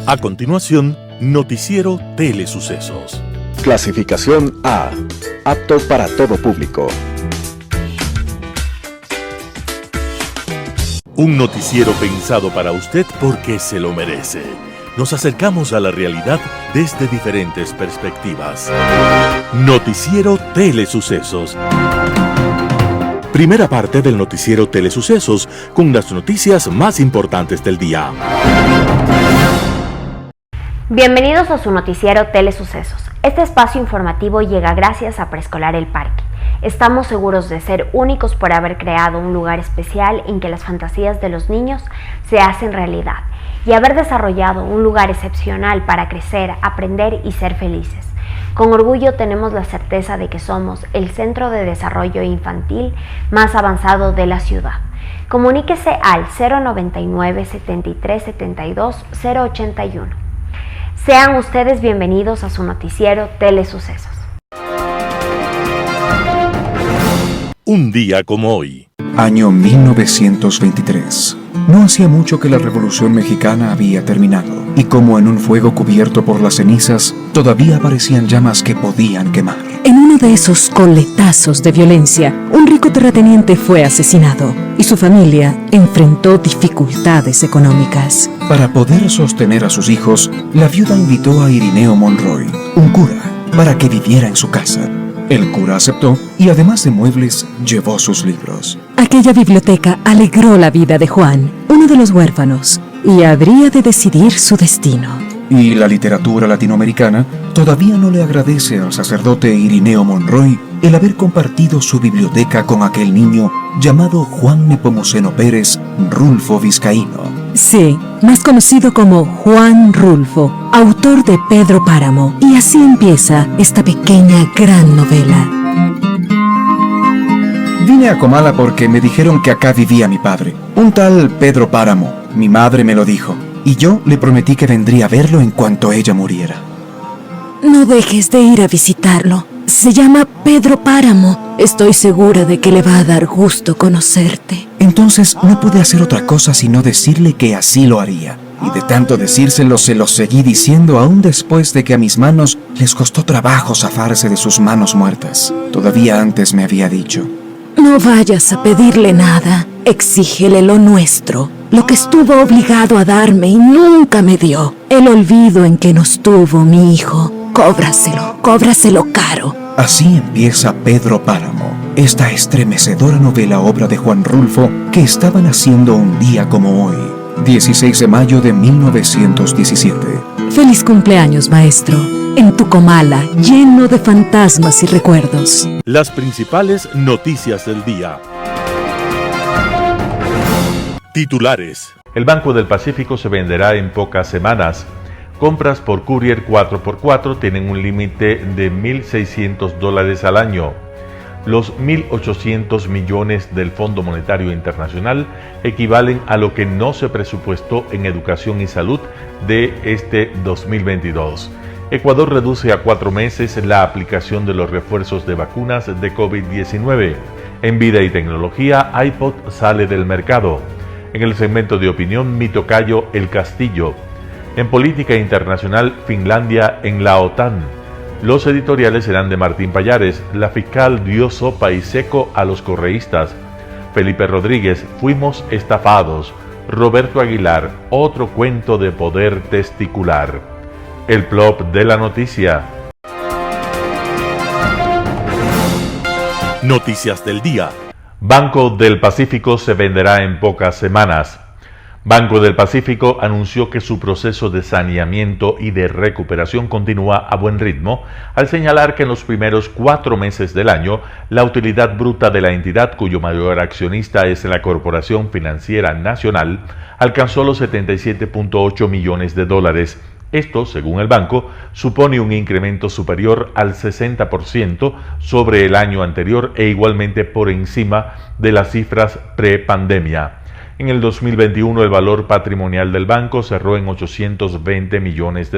A continuación, Noticiero Telesucesos. Clasificación A. Apto para todo público. Un noticiero pensado para usted porque se lo merece. Nos acercamos a la realidad desde diferentes perspectivas. Noticiero Telesucesos. Primera parte del Noticiero Telesucesos con las noticias más importantes del día. Bienvenidos a su noticiero Telesucesos. Este espacio informativo llega gracias a Preescolar El Parque. Estamos seguros de ser únicos por haber creado un lugar especial en que las fantasías de los niños se hacen realidad y haber desarrollado un lugar excepcional para crecer, aprender y ser felices. Con orgullo tenemos la certeza de que somos el centro de desarrollo infantil más avanzado de la ciudad. Comuníquese al 099 73 72 081. Sean ustedes bienvenidos a su noticiero Telesucesos. Un día como hoy. Año 1923. No hacía mucho que la Revolución Mexicana había terminado, y como en un fuego cubierto por las cenizas, todavía aparecían llamas que podían quemar. En uno de esos coletazos de violencia, un rico terrateniente fue asesinado y su familia enfrentó dificultades económicas. Para poder sostener a sus hijos, la viuda invitó a Irineo Monroy, un cura, para que viviera en su casa. El cura aceptó y además de muebles, llevó sus libros. Aquella biblioteca alegró la vida de Juan, uno de los huérfanos, y habría de decidir su destino. Y la literatura latinoamericana todavía no le agradece al sacerdote Irineo Monroy el haber compartido su biblioteca con aquel niño llamado Juan Nepomuceno Pérez Rulfo Vizcaíno. Sí, más conocido como Juan Rulfo, autor de Pedro Páramo. Y así empieza esta pequeña gran novela. Vine a Comala porque me dijeron que acá vivía mi padre, un tal Pedro Páramo. Mi madre me lo dijo, y yo le prometí que vendría a verlo en cuanto ella muriera. No dejes de ir a visitarlo. Se llama Pedro Páramo. Estoy segura de que le va a dar gusto conocerte. Entonces no pude hacer otra cosa sino decirle que así lo haría. Y de tanto decírselo se lo seguí diciendo aún después de que a mis manos les costó trabajo zafarse de sus manos muertas. Todavía antes me había dicho: no vayas a pedirle nada. Exígele lo nuestro, lo que estuvo obligado a darme y nunca me dio. El olvido en que nos tuvo mi hijo. Cóbraselo caro. Así empieza Pedro Páramo, esta estremecedora novela obra de Juan Rulfo que estaba naciendo un día como hoy, 16 de mayo de 1917. Feliz cumpleaños, maestro, en tu Comala, lleno de fantasmas y recuerdos. Las principales noticias del día. Titulares. El Banco del Pacífico se venderá en pocas semanas. Compras por Courier 4x4 tienen un límite de $1.600 al año. Los 1.800 millones del Fondo Monetario Internacional equivalen a lo que no se presupuestó en educación y salud de este 2022. Ecuador reduce a 4 meses la aplicación de los refuerzos de vacunas de COVID-19. En vida y tecnología, iPod sale del mercado. En el segmento de opinión, mi tocayo El Castillo. En política internacional, Finlandia en la OTAN. Los editoriales serán de Martín Pallares. La fiscal dio sopa y seco a los correístas. Felipe Rodríguez, fuimos estafados. Roberto Aguilar, otro cuento de poder testicular. El plop de la noticia. Noticias del día. Banco del Pacífico se venderá en pocas semanas. Banco del Pacífico anunció que su proceso de saneamiento y de recuperación continúa a buen ritmo, al señalar que en los primeros 4 meses del año, la utilidad bruta de la entidad, cuyo mayor accionista es la Corporación Financiera Nacional, alcanzó los $77.8 millones. Esto, según el banco, supone un incremento superior al 60% sobre el año anterior e igualmente por encima de las cifras pre-pandemia. En el 2021 el valor patrimonial del banco cerró en $820 millones,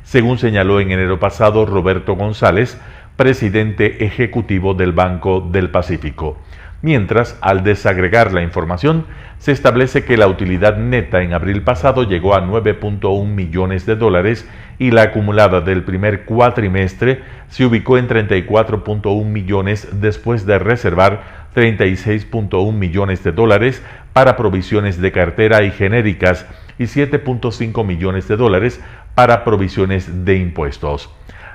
según señaló en enero pasado Roberto González, presidente ejecutivo del Banco del Pacífico. mientras al desagregar la información se establece que la utilidad neta en abril pasado llegó a 9.1 millones de dólares y la acumulada del primer cuatrimestre se ubicó en 34.1 millones después de reservar 36.1 millones de dólares para provisiones de cartera y genéricas y 7.5 millones de dólares para provisiones de impuestos.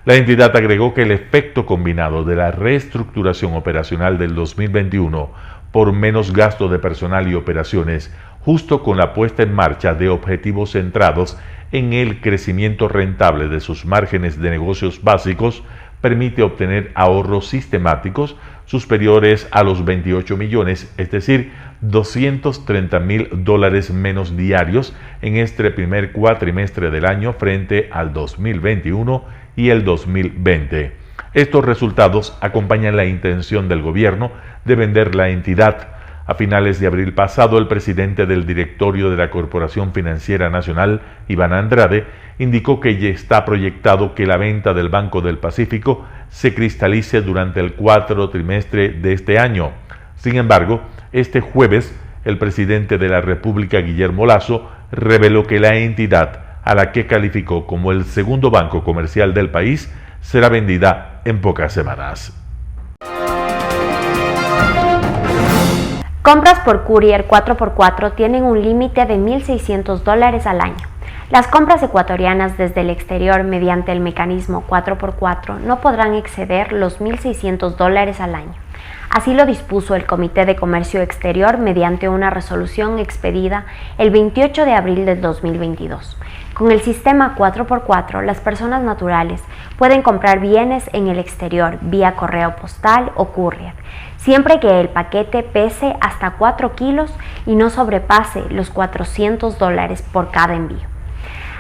La entidad agregó que el efecto combinado de la reestructuración operacional del 2021 por menos gasto de personal y operaciones, justo con la puesta en marcha de objetivos centrados en el crecimiento rentable de sus márgenes de negocios básicos, permite obtener ahorros sistemáticos superiores a los 28 millones, es decir, $230,000 menos diarios en este primer cuatrimestre del año frente al 2021 y el 2020. Estos resultados acompañan la intención del gobierno de vender la entidad. A finales de abril pasado, el presidente del directorio de la Corporación Financiera Nacional, Iván Andrade, indicó que ya está proyectado que la venta del Banco del Pacífico se cristalice durante el cuarto trimestre de este año. Sin embargo, este jueves, el presidente de la República, Guillermo Lasso, reveló que la entidad, a la que calificó como el segundo banco comercial del país, será vendida en pocas semanas. Compras por Courier 4x4 tienen un límite de $1,600 al año. Las compras ecuatorianas desde el exterior mediante el mecanismo 4x4 no podrán exceder los $1,600 al año. Así lo dispuso el Comité de Comercio Exterior mediante una resolución expedida el 28 de abril del 2022. Con el sistema 4x4, las personas naturales pueden comprar bienes en el exterior vía correo postal o courier, siempre que el paquete pese hasta 4 kilos y no sobrepase los $400 por cada envío.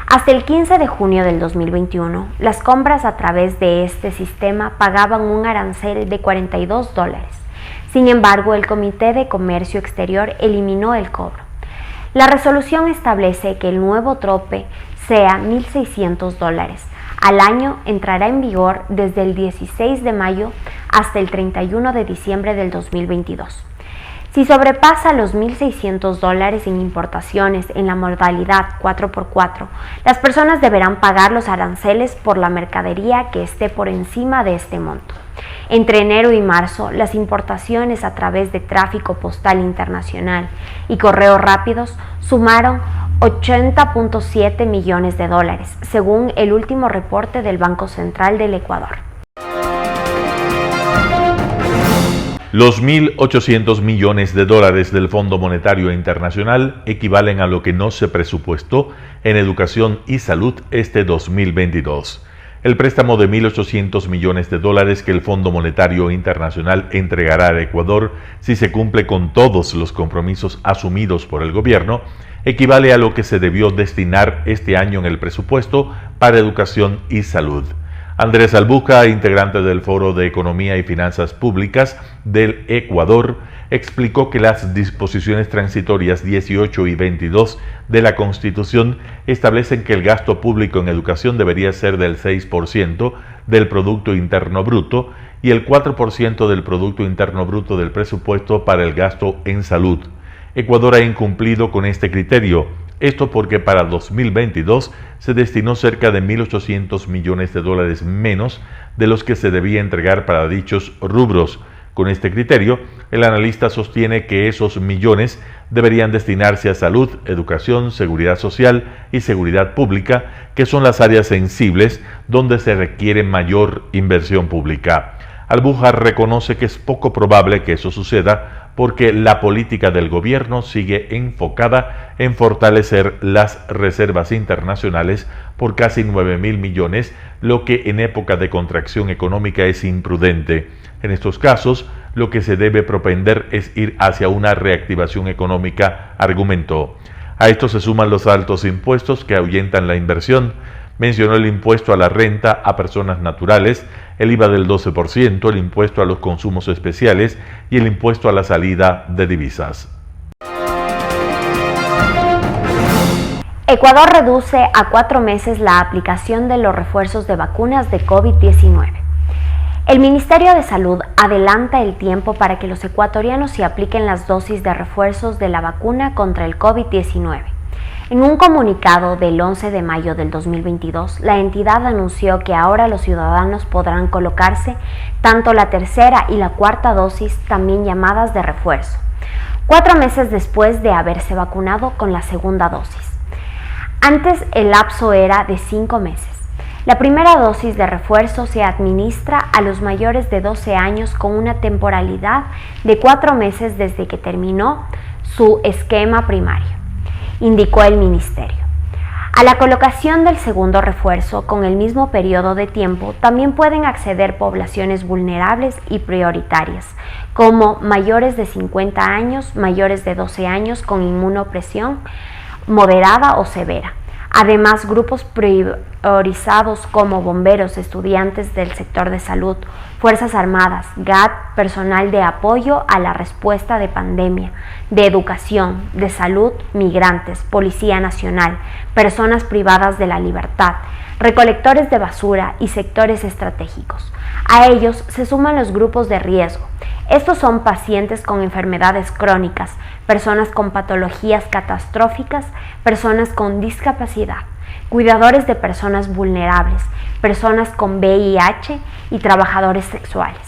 Hasta el 15 de junio del 2021, las compras a través de este sistema pagaban un arancel de $42. Sin embargo, el Comité de Comercio Exterior eliminó el cobro. La resolución establece que el nuevo tope sea $1,600. Al año entrará en vigor desde el 16 de mayo hasta el 31 de diciembre del 2022. Si sobrepasa los $1,600 en importaciones en la modalidad 4x4, las personas deberán pagar los aranceles por la mercadería que esté por encima de este monto. Entre enero y marzo, las importaciones a través de tráfico postal internacional y correos rápidos sumaron $80.7 millones, según el último reporte del Banco Central del Ecuador. Los $1.800 millones del Fondo Monetario Internacional equivalen a lo que no se presupuestó en educación y salud este 2022. El préstamo de $1.800 millones que el Fondo Monetario Internacional entregará a Ecuador si se cumple con todos los compromisos asumidos por el gobierno, equivale a lo que se debió destinar este año en el presupuesto para educación y salud. Andrés Albuja, integrante del Foro de Economía y Finanzas Públicas del Ecuador, explicó que las disposiciones transitorias 18 y 22 de la Constitución establecen que el gasto público en educación debería ser del 6% del Producto Interno Bruto y el 4% del Producto Interno Bruto del presupuesto para el gasto en salud. Ecuador ha incumplido con este criterio. Esto porque para 2022 se destinó cerca de $1.800 millones menos de los que se debía entregar para dichos rubros. Con este criterio, el analista sostiene que esos millones deberían destinarse a salud, educación, seguridad social y seguridad pública, que son las áreas sensibles donde se requiere mayor inversión pública. Albuja reconoce que es poco probable que eso suceda porque la política del gobierno sigue enfocada en fortalecer las reservas internacionales por casi 9.000 millones, lo que en época de contracción económica es imprudente. En estos casos, lo que se debe propender es ir hacia una reactivación económica, argumentó. A esto se suman los altos impuestos que ahuyentan la inversión. Mencionó el impuesto a la renta a personas naturales, el IVA del 12%, el impuesto a los consumos especiales y el impuesto a la salida de divisas. Ecuador reduce a 4 meses la aplicación de los refuerzos de vacunas de COVID-19. El Ministerio de Salud adelanta el tiempo para que los ecuatorianos se apliquen las dosis de refuerzos de la vacuna contra el COVID-19. En un comunicado del 11 de mayo del 2022, la entidad anunció que ahora los ciudadanos podrán colocarse tanto la tercera y la cuarta dosis, también llamadas de refuerzo, 4 meses después de haberse vacunado con la segunda dosis. Antes el lapso era de 5 meses. La primera dosis de refuerzo se administra a los mayores de 12 años con una temporalidad de 4 meses desde que terminó su esquema primario, indicó el ministerio. A la colocación del segundo refuerzo con el mismo periodo de tiempo también pueden acceder poblaciones vulnerables y prioritarias, como mayores de 50 años, mayores de 12 años con inmunopresión moderada o severa. Además, grupos priorizados como bomberos, estudiantes del sector de salud, Fuerzas Armadas, GAT, personal de apoyo a la respuesta de pandemia, de educación, de salud, migrantes, Policía Nacional, personas privadas de la libertad, recolectores de basura y sectores estratégicos. A ellos se suman los grupos de riesgo. Estos son pacientes con enfermedades crónicas, personas con patologías catastróficas, personas con discapacidad, cuidadores de personas vulnerables, personas con VIH y trabajadores sexuales.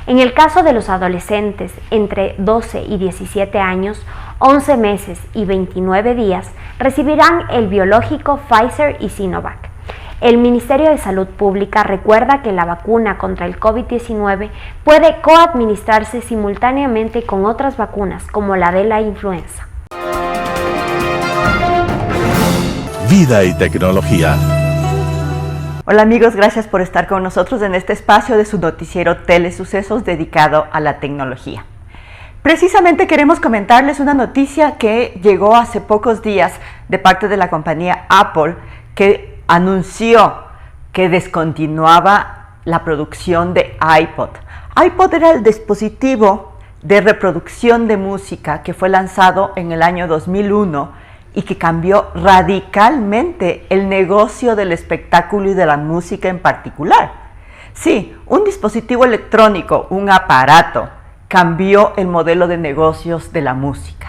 En el caso de los adolescentes entre 12 y 17 años, 11 meses y 29 días, recibirán el biológico Pfizer y Sinovac. El Ministerio de Salud Pública recuerda que la vacuna contra el COVID-19 puede coadministrarse simultáneamente con otras vacunas, como la de la influenza. Vida y tecnología. Hola amigos, gracias por estar con nosotros en este espacio de su noticiero Telesucesos dedicado a la tecnología. Precisamente queremos comentarles una noticia que llegó hace pocos días de parte de la compañía Apple, que anunció que descontinuaba la producción de iPod. iPod era el dispositivo de reproducción de música que fue lanzado en el año 2001 y que cambió radicalmente el negocio del espectáculo y de la música en particular. Sí, un dispositivo electrónico, un aparato, cambió el modelo de negocios de la música.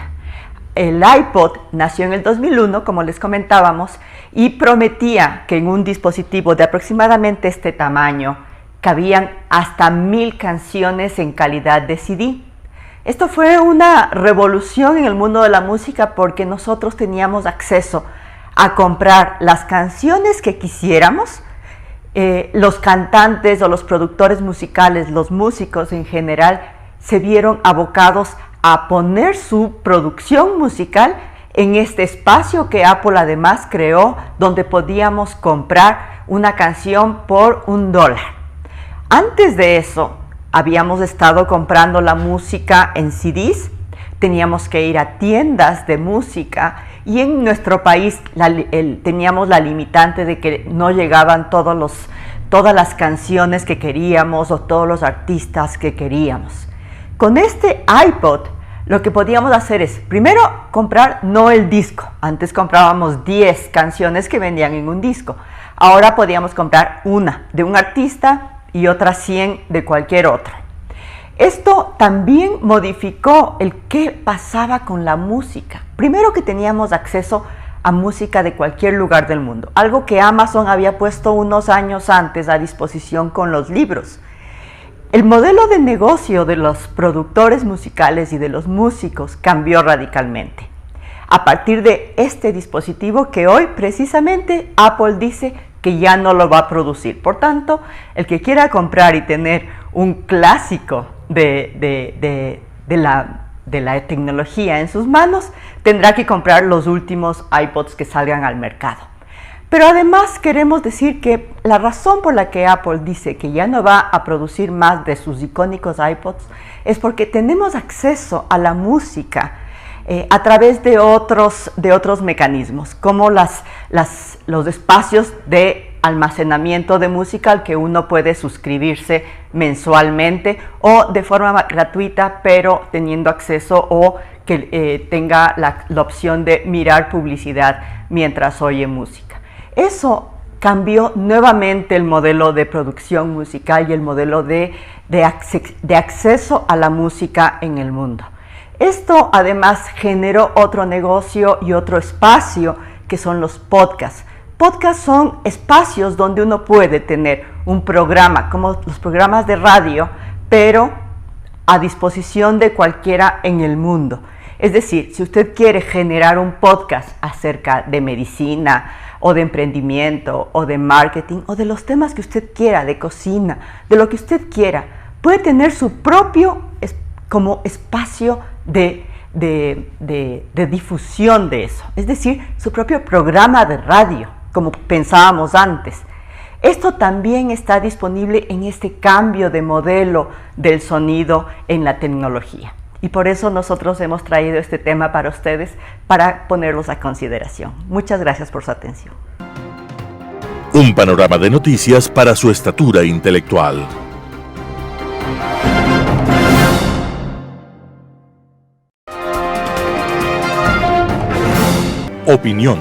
El iPod nació en el 2001, como les comentábamos, y prometía que en un dispositivo de aproximadamente este tamaño cabían hasta 1000 canciones en calidad de CD. Esto fue una revolución en el mundo de la música porque nosotros teníamos acceso a comprar las canciones que quisiéramos. Los cantantes o los productores musicales, los músicos en general, se vieron abocados a poner su producción musical en este espacio que Apple además creó, donde podíamos comprar una canción por $1. Antes de eso, habíamos estado comprando la música en CDs, teníamos que ir a tiendas de música y en nuestro país teníamos la limitante de que no llegaban todas las canciones que queríamos o todos los artistas que queríamos. Con este iPod, lo que podíamos hacer es, primero, comprar no el disco. Antes comprábamos 10 canciones que vendían en un disco. Ahora podíamos comprar una de un artista y otras 100 de cualquier otro. Esto también modificó el qué pasaba con la música. Primero, que teníamos acceso a música de cualquier lugar del mundo, algo que Amazon había puesto unos años antes a disposición con los libros. El modelo de negocio de los productores musicales y de los músicos cambió radicalmente a partir de este dispositivo que hoy precisamente Apple dice que ya no lo va a producir. Por tanto, el que quiera comprar y tener un clásico de la tecnología en sus manos, tendrá que comprar los últimos iPods que salgan al mercado. Pero además queremos decir que la razón por la que Apple dice que ya no va a producir más de sus icónicos iPods es porque tenemos acceso a la música a través de otros mecanismos, como los espacios de almacenamiento de música al que uno puede suscribirse mensualmente o de forma gratuita, pero teniendo acceso o que tenga la opción de mirar publicidad mientras oye música. Eso cambió nuevamente el modelo de producción musical y el modelo de acceso a la música en el mundo. Esto además generó otro negocio y otro espacio que son los podcasts. Podcasts son espacios donde uno puede tener un programa, como los programas de radio, pero a disposición de cualquiera en el mundo. Es decir, si usted quiere generar un podcast acerca de medicina o de emprendimiento o de marketing o de los temas que usted quiera, de cocina, de lo que usted quiera, puede tener su propio como espacio de difusión de eso. Es decir, su propio programa de radio, como pensábamos antes. Esto también está disponible en este cambio de modelo del sonido en la tecnología. Y por eso nosotros hemos traído este tema para ustedes, para ponerlos a consideración. Muchas gracias por su atención. Un panorama de noticias para su estatura intelectual. Opinión.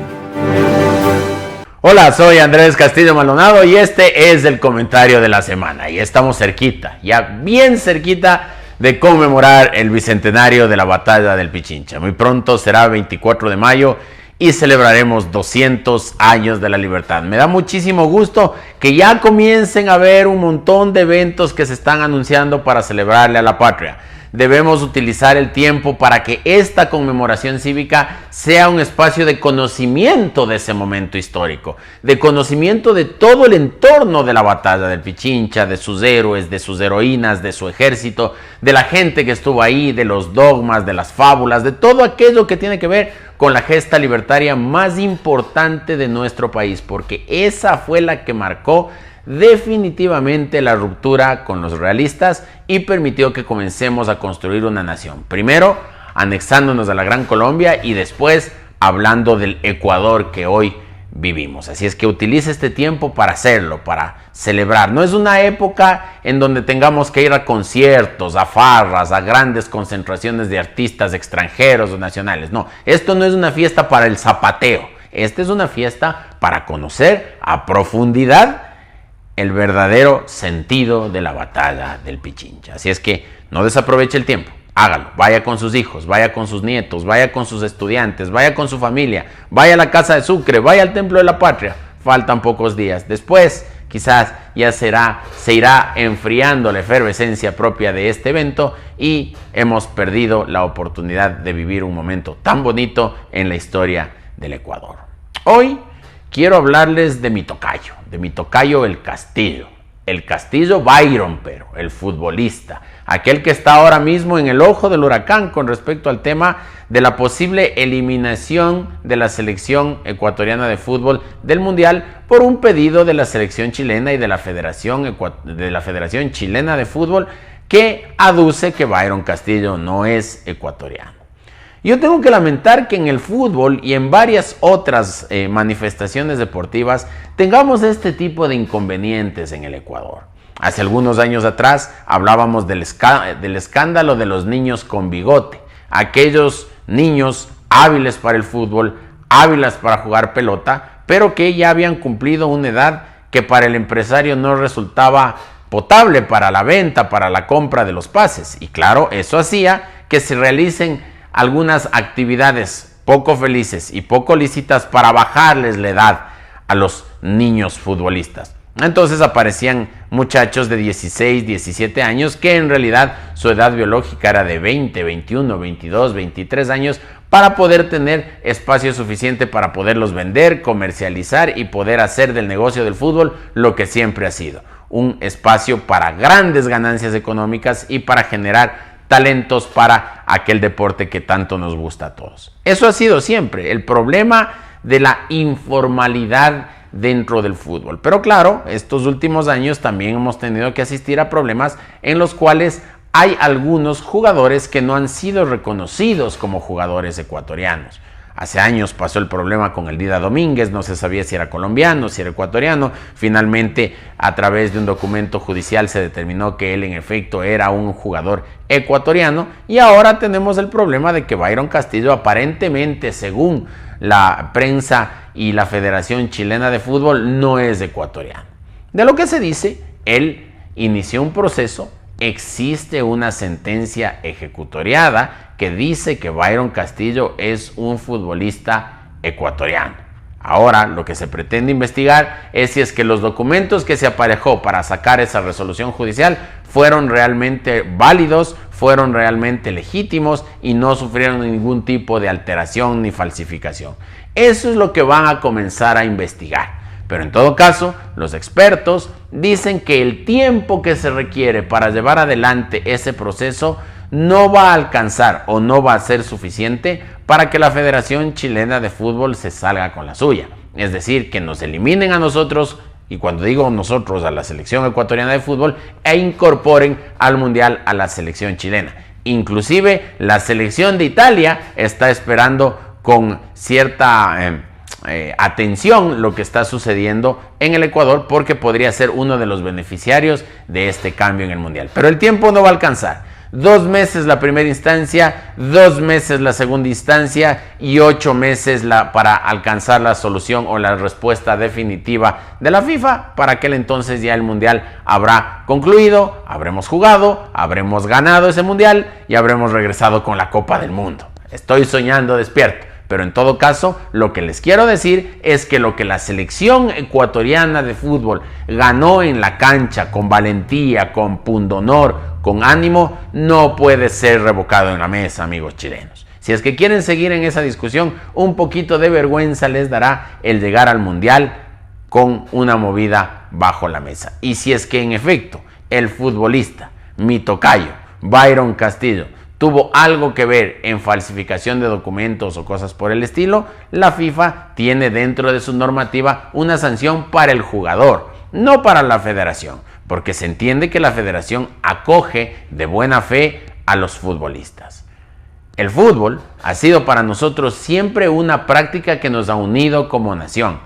Hola, soy Andrés Castillo Maldonado y este es el comentario de la semana. Y estamos cerquita, ya bien cerquita de conmemorar el bicentenario de la batalla del Pichincha. Muy pronto será 24 de mayo y celebraremos 200 años de la libertad. Me da muchísimo gusto que ya comiencen a haber un montón de eventos que se están anunciando para celebrarle a la patria. Debemos utilizar el tiempo para que esta conmemoración cívica sea un espacio de conocimiento de ese momento histórico, de conocimiento de todo el entorno de la batalla del Pichincha, de sus héroes, de sus heroínas, de su ejército, de la gente que estuvo ahí, de los dogmas, de las fábulas, de todo aquello que tiene que ver con la gesta libertaria más importante de nuestro país, porque esa fue la que marcó definitivamente la ruptura con los realistas y permitió que comencemos a construir una nación. Primero anexándonos a la Gran Colombia y después hablando del Ecuador que hoy vivimos. Así es que utilice este tiempo para hacerlo, para celebrar. No es una época en donde tengamos que ir a conciertos, a farras, a grandes concentraciones de artistas extranjeros o nacionales. No, esto no es una fiesta para el zapateo. Esta es una fiesta para conocer a profundidad el verdadero sentido de la batalla del Pichincha. Así es que no desaproveche el tiempo, hágalo, vaya con sus hijos, vaya con sus nietos, vaya con sus estudiantes, vaya con su familia, vaya a la Casa de Sucre, vaya al Templo de la Patria. Faltan pocos días. Después quizás ya se irá enfriando la efervescencia propia de este evento y hemos perdido la oportunidad de vivir un momento tan bonito en la historia del Ecuador. Hoy quiero hablarles de mi tocayo el Castillo Byron, pero el futbolista, aquel que está ahora mismo en el ojo del huracán con respecto al tema de la posible eliminación de la selección ecuatoriana de fútbol del Mundial por un pedido de la selección chilena y de la Federación Chilena de Fútbol que aduce que Byron Castillo no es ecuatoriano. Yo tengo que lamentar que en el fútbol y en varias otras manifestaciones deportivas tengamos este tipo de inconvenientes en el Ecuador. Hace algunos años atrás hablábamos del escándalo de los niños con bigote, aquellos niños hábiles para el fútbol, hábiles para jugar pelota, pero que ya habían cumplido una edad que para el empresario no resultaba potable para la venta, para la compra de los pases. Y claro, eso hacía que se realicen algunas actividades poco felices y poco lícitas para bajarles la edad a los niños futbolistas. Entonces aparecían muchachos de 16, 17 años que en realidad su edad biológica era de 20, 21, 22, 23 años para poder tener espacio suficiente para poderlos vender, comercializar y poder hacer del negocio del fútbol lo que siempre ha sido, un espacio para grandes ganancias económicas y para generar talentos para aquel deporte que tanto nos gusta a todos. Eso ha sido siempre el problema de la informalidad dentro del fútbol. Pero claro, estos últimos años también hemos tenido que asistir a problemas en los cuales hay algunos jugadores que no han sido reconocidos como jugadores ecuatorianos. Hace años pasó el problema con el Dida Domínguez, no se sabía si era colombiano, si era ecuatoriano. Finalmente, a través de un documento judicial se determinó que él en efecto era un jugador ecuatoriano. Y ahora tenemos el problema de que Byron Castillo aparentemente, según la prensa y la Federación Chilena de Fútbol no es ecuatoriano. De lo que se dice, él inició un proceso, existe una sentencia ejecutoriada que dice que Byron Castillo es un futbolista ecuatoriano. Ahora lo que se pretende investigar es si es que los documentos que se aparejó para sacar esa resolución judicial fueron realmente válidos, fueron realmente legítimos y no sufrieron ningún tipo de alteración ni falsificación. Eso es lo que van a comenzar a investigar. Pero en todo caso, los expertos dicen que el tiempo que se requiere para llevar adelante ese proceso no va a alcanzar o no va a ser suficiente para que la Federación Chilena de Fútbol se salga con la suya. Es decir, que nos eliminen a nosotros, y cuando digo nosotros, a la selección ecuatoriana de fútbol, e incorporen al Mundial a la selección chilena. Inclusive la selección de Italia está esperando con cierta atención lo que está sucediendo en el Ecuador, porque podría ser uno de los beneficiarios de este cambio en el Mundial. Pero el tiempo no va a alcanzar. 2 meses la primera instancia, 2 meses la segunda instancia y 8 meses para alcanzar la solución o la respuesta definitiva de la FIFA. Para aquel entonces ya el Mundial habrá concluido, habremos jugado, habremos ganado ese Mundial y habremos regresado con la Copa del Mundo. Estoy soñando despierto. Pero en todo caso, lo que les quiero decir es que lo que la selección ecuatoriana de fútbol ganó en la cancha, con valentía, con pundonor, con ánimo, no puede ser revocado en la mesa, amigos chilenos. Si es que quieren seguir en esa discusión, un poquito de vergüenza les dará el llegar al Mundial con una movida bajo la mesa. Y si es que en efecto el futbolista, mi tocayo, Byron Castillo, tuvo algo que ver en falsificación de documentos o cosas por el estilo, la FIFA tiene dentro de su normativa una sanción para el jugador, no para la federación, porque se entiende que la federación acoge de buena fe a los futbolistas. El fútbol ha sido para nosotros siempre una práctica que nos ha unido como nación,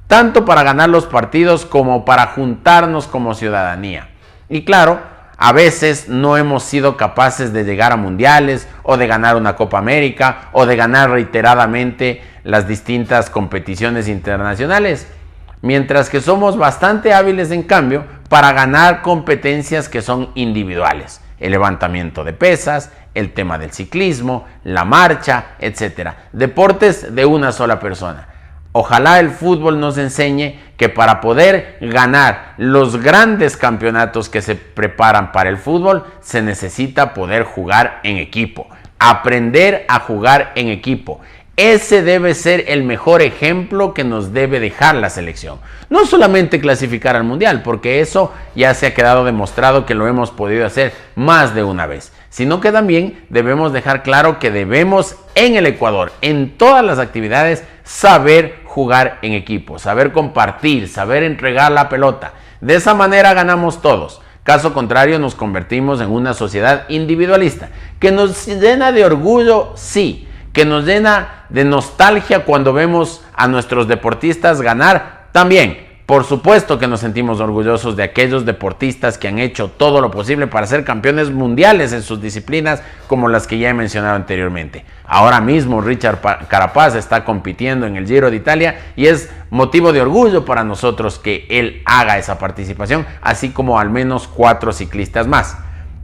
tanto para ganar los partidos como para juntarnos como ciudadanía. Y claro, a veces no hemos sido capaces de llegar a mundiales o de ganar una Copa América o de ganar reiteradamente las distintas competiciones internacionales, mientras que somos bastante hábiles en cambio para ganar competencias que son individuales, el levantamiento de pesas, el tema del ciclismo, la marcha, etc. Deportes de una sola persona. Ojalá el fútbol nos enseñe que para poder ganar los grandes campeonatos que se preparan para el fútbol, se necesita poder jugar en equipo, aprender a jugar en equipo. Ese debe ser el mejor ejemplo que nos debe dejar la selección. No solamente clasificar al Mundial, porque eso ya se ha quedado demostrado que lo hemos podido hacer más de una vez, sino que también debemos dejar claro que debemos en el Ecuador, en todas las actividades, saber jugar en equipo, saber compartir, saber entregar la pelota. De esa manera ganamos todos. Caso contrario, nos convertimos en una sociedad individualista, que nos llena de orgullo, sí, que nos llena de nostalgia cuando vemos a nuestros deportistas ganar, también. Por supuesto que nos sentimos orgullosos de aquellos deportistas que han hecho todo lo posible para ser campeones mundiales en sus disciplinas, como las que ya he mencionado anteriormente. Ahora mismo Richard Carapaz está compitiendo en el Giro de Italia y es motivo de orgullo para nosotros que él haga esa participación, así como al menos 4 ciclistas más.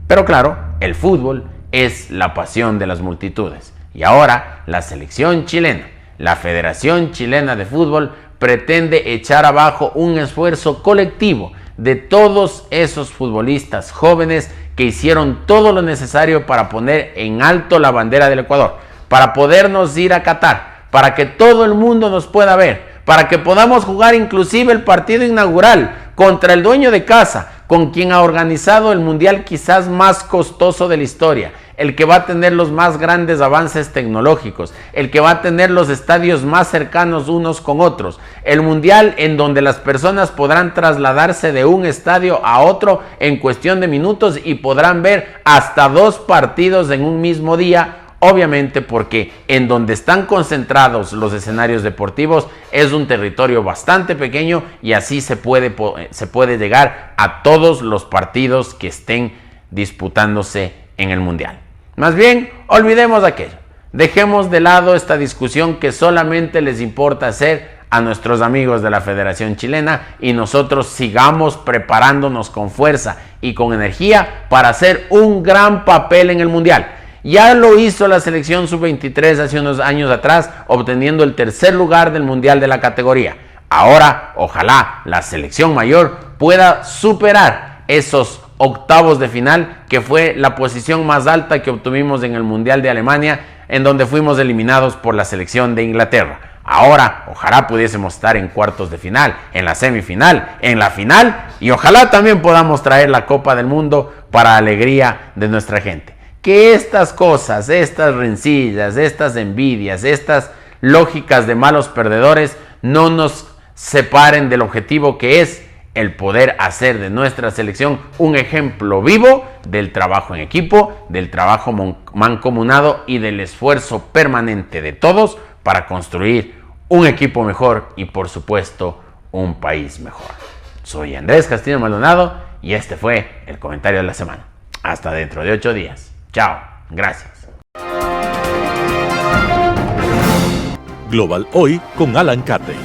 Pero claro, el fútbol es la pasión de las multitudes. Y ahora la selección chilena, la Federación Chilena de Fútbol, pretende echar abajo un esfuerzo colectivo de todos esos futbolistas jóvenes que hicieron todo lo necesario para poner en alto la bandera del Ecuador, para podernos ir a Qatar, para que todo el mundo nos pueda ver, para que podamos jugar inclusive el partido inaugural contra el dueño de casa, con quien ha organizado el mundial quizás más costoso de la historia, el que va a tener los más grandes avances tecnológicos, el que va a tener los estadios más cercanos unos con otros, el mundial en donde las personas podrán trasladarse de un estadio a otro en cuestión de minutos y podrán ver hasta 2 partidos en un mismo día. Obviamente porque en donde están concentrados los escenarios deportivos es un territorio bastante pequeño y así se puede llegar a todos los partidos que estén disputándose en el Mundial. Más bien, olvidemos aquello. Dejemos de lado esta discusión que solamente les importa hacer a nuestros amigos de la Federación Chilena y nosotros sigamos preparándonos con fuerza y con energía para hacer un gran papel en el Mundial. Ya lo hizo la selección sub-23 hace unos años atrás, obteniendo el tercer lugar del Mundial de la categoría. Ahora, ojalá la selección mayor pueda superar esos octavos de final, que fue la posición más alta que obtuvimos en el Mundial de Alemania, en donde fuimos eliminados por la selección de Inglaterra. Ahora, ojalá pudiésemos estar en cuartos de final, en la semifinal, en la final, y ojalá también podamos traer la Copa del Mundo para alegría de nuestra gente. Que estas cosas, estas rencillas, estas envidias, estas lógicas de malos perdedores no nos separen del objetivo, que es el poder hacer de nuestra selección un ejemplo vivo del trabajo en equipo, del trabajo mancomunado y del esfuerzo permanente de todos para construir un equipo mejor y, por supuesto, un país mejor. Soy Andrés Castillo Maldonado y este fue el comentario de la semana. Hasta dentro de 8 días. Chao. Gracias. Global Hoy con Alan Catey.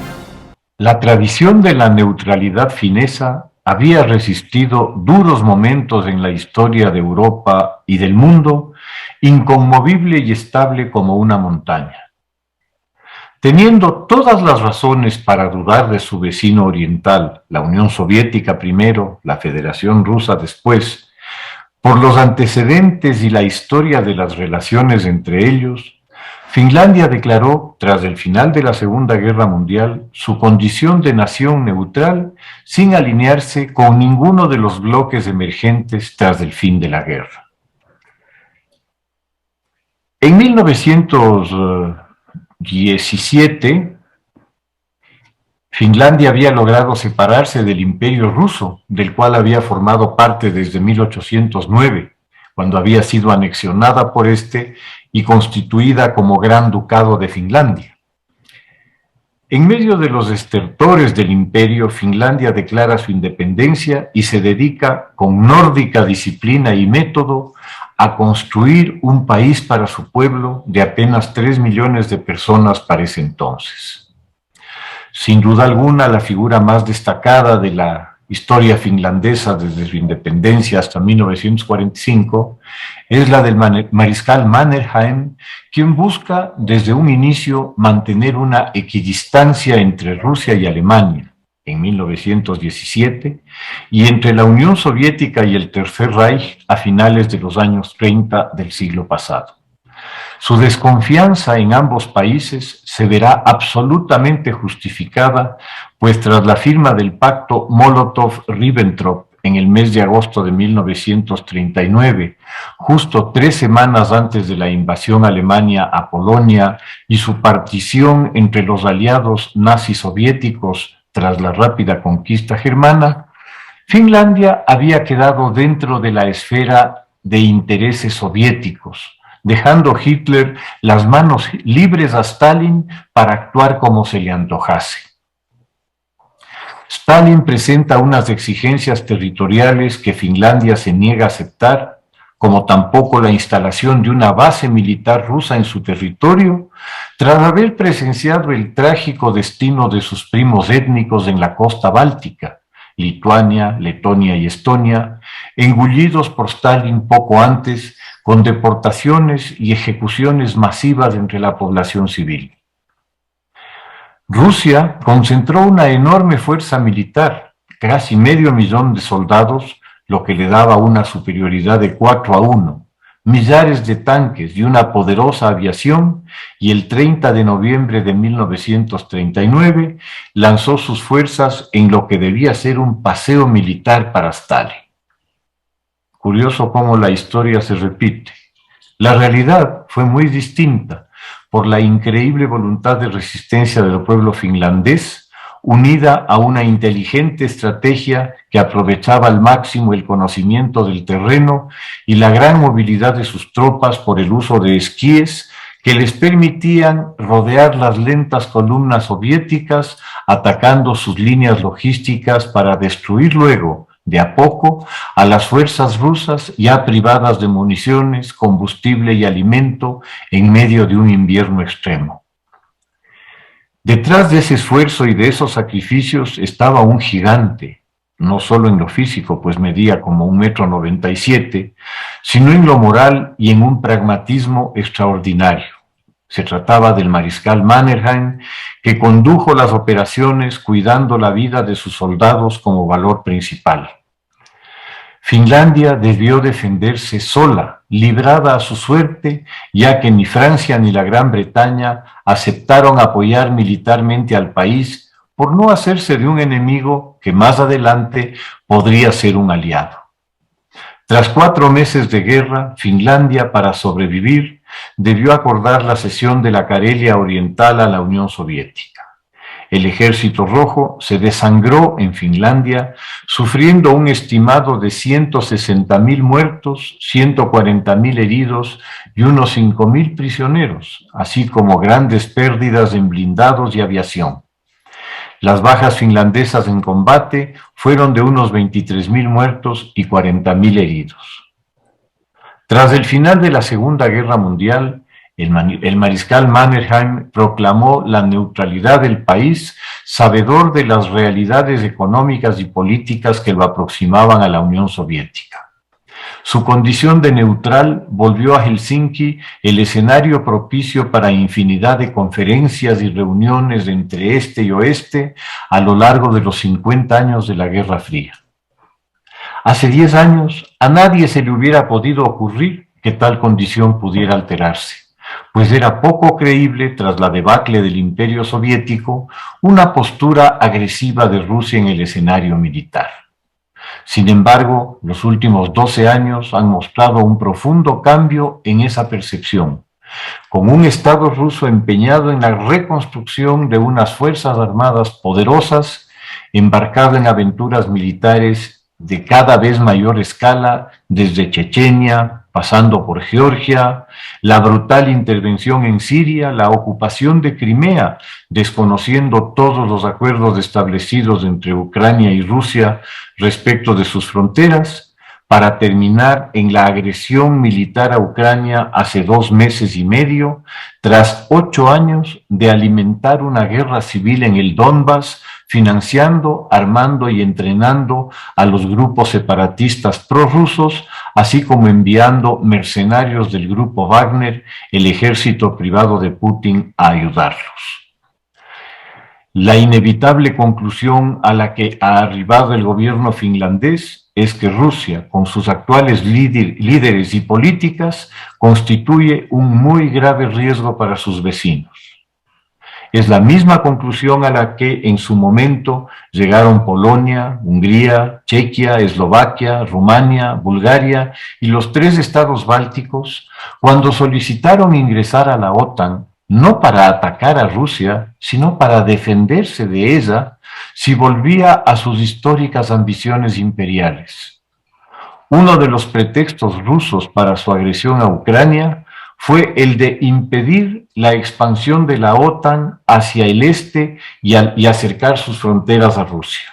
La tradición de la neutralidad finesa había resistido duros momentos en la historia de Europa y del mundo, inconmovible y estable como una montaña. Teniendo todas las razones para dudar de su vecino oriental, la Unión Soviética primero, la Federación Rusa después, por los antecedentes y la historia de las relaciones entre ellos, Finlandia declaró, tras el final de la Segunda Guerra Mundial, su condición de nación neutral sin alinearse con ninguno de los bloques emergentes tras el fin de la guerra. En 1917, Finlandia había logrado separarse del Imperio Ruso, del cual había formado parte desde 1809, cuando había sido anexionada por este y constituida como Gran Ducado de Finlandia. En medio de los estertores del imperio, Finlandia declara su independencia y se dedica con nórdica disciplina y método a construir un país para su pueblo de apenas 3 millones de personas para ese entonces. Sin duda alguna, la figura más destacada de la historia finlandesa desde su independencia hasta 1945 es la del mariscal Mannerheim, quien busca desde un inicio mantener una equidistancia entre Rusia y Alemania en 1917 y entre la Unión Soviética y el Tercer Reich a finales de los años 30 del siglo pasado. Su desconfianza en ambos países se verá absolutamente justificada, pues tras la firma del pacto Molotov-Ribbentrop en el mes de agosto de 1939, justo 3 semanas antes de la invasión alemana a Polonia y su partición entre los aliados nazi-soviéticos tras la rápida conquista germana, Finlandia había quedado dentro de la esfera de intereses soviéticos, dejando Hitler las manos libres a Stalin para actuar como se le antojase. Stalin presenta unas exigencias territoriales que Finlandia se niega a aceptar, como tampoco la instalación de una base militar rusa en su territorio, tras haber presenciado el trágico destino de sus primos étnicos en la costa báltica, Lituania, Letonia y Estonia, engullidos por Stalin poco antes, con deportaciones y ejecuciones masivas entre la población civil. Rusia concentró una enorme fuerza militar, casi 500,000 de soldados, lo que le daba una superioridad de 4-1, millares de tanques y una poderosa aviación, y el 30 de noviembre de 1939 lanzó sus fuerzas en lo que debía ser un paseo militar para Stalin. Curioso cómo la historia se repite. La realidad fue muy distinta por la increíble voluntad de resistencia del pueblo finlandés, unida a una inteligente estrategia que aprovechaba al máximo el conocimiento del terreno y la gran movilidad de sus tropas por el uso de esquíes que les permitían rodear las lentas columnas soviéticas, atacando sus líneas logísticas para destruir luego, de a poco, a las fuerzas rusas ya privadas de municiones, combustible y alimento en medio de un invierno extremo. Detrás de ese esfuerzo y de esos sacrificios estaba un gigante, no solo en lo físico, pues medía como 1,97 m, sino en lo moral y en un pragmatismo extraordinario. Se trataba del mariscal Mannerheim, que condujo las operaciones cuidando la vida de sus soldados como valor principal. Finlandia debió defenderse sola, librada a su suerte, ya que ni Francia ni la Gran Bretaña aceptaron apoyar militarmente al país por no hacerse de un enemigo que más adelante podría ser un aliado. Tras 4 meses de guerra, Finlandia, para sobrevivir, debió acordar la cesión de la Carelia Oriental a la Unión Soviética. El Ejército Rojo se desangró en Finlandia, sufriendo un estimado de 160.000 muertos, 140.000 heridos y unos 5.000 prisioneros, así como grandes pérdidas en blindados y aviación. Las bajas finlandesas en combate fueron de unos 23.000 muertos y 40.000 heridos. Tras el final de la Segunda Guerra Mundial, el mariscal Mannerheim proclamó la neutralidad del país, sabedor de las realidades económicas y políticas que lo aproximaban a la Unión Soviética. Su condición de neutral volvió a Helsinki el escenario propicio para infinidad de conferencias y reuniones entre este y oeste a lo largo de los 50 años de la Guerra Fría. Hace 10 años a nadie se le hubiera podido ocurrir que tal condición pudiera alterarse, pues era poco creíble, tras la debacle del Imperio Soviético, una postura agresiva de Rusia en el escenario militar. Sin embargo, los últimos 12 años han mostrado un profundo cambio en esa percepción, con un Estado ruso empeñado en la reconstrucción de unas fuerzas armadas poderosas, embarcado en aventuras militares de cada vez mayor escala, desde Chechenia, pasando por Georgia, la brutal intervención en Siria, la ocupación de Crimea, desconociendo todos los acuerdos establecidos entre Ucrania y Rusia respecto de sus fronteras, para terminar en la agresión militar a Ucrania hace 2 meses y medio, tras 8 años de alimentar una guerra civil en el Donbass, financiando, armando y entrenando a los grupos separatistas prorrusos, así como enviando mercenarios del grupo Wagner, el ejército privado de Putin, a ayudarlos. La inevitable conclusión a la que ha arribado el gobierno finlandés es que Rusia, con sus actuales líderes y políticas, constituye un muy grave riesgo para sus vecinos. Es la misma conclusión a la que en su momento llegaron Polonia, Hungría, Chequia, Eslovaquia, Rumania, Bulgaria y los 3 estados bálticos cuando solicitaron ingresar a la OTAN, no para atacar a Rusia, sino para defenderse de ella si volvía a sus históricas ambiciones imperiales. Uno de los pretextos rusos para su agresión a Ucrania fue el de impedir la expansión de la OTAN hacia el este y acercar sus fronteras a Rusia.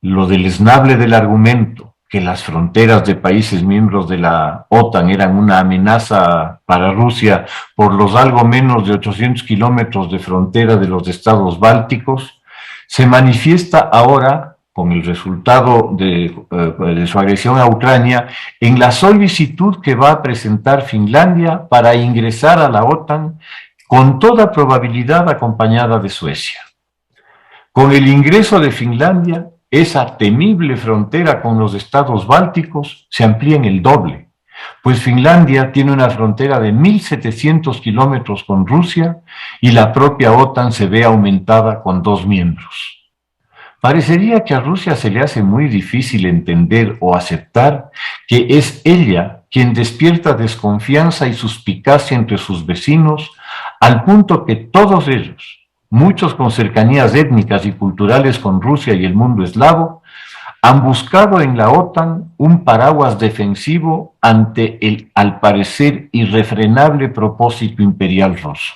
Lo deleznable del argumento, que las fronteras de países miembros de la OTAN eran una amenaza para Rusia por los algo menos de 800 kilómetros de frontera de los estados bálticos, se manifiesta ahora con el resultado de su agresión a Ucrania, en la solicitud que va a presentar Finlandia para ingresar a la OTAN, con toda probabilidad acompañada de Suecia. Con el ingreso de Finlandia, esa temible frontera con los estados bálticos se amplía en el doble, pues Finlandia tiene una frontera de 1.700 kilómetros con Rusia y la propia OTAN se ve aumentada con 2 miembros. Parecería que a Rusia se le hace muy difícil entender o aceptar que es ella quien despierta desconfianza y suspicacia entre sus vecinos, al punto que todos ellos, muchos con cercanías étnicas y culturales con Rusia y el mundo eslavo, han buscado en la OTAN un paraguas defensivo ante el, al parecer, irrefrenable propósito imperial ruso.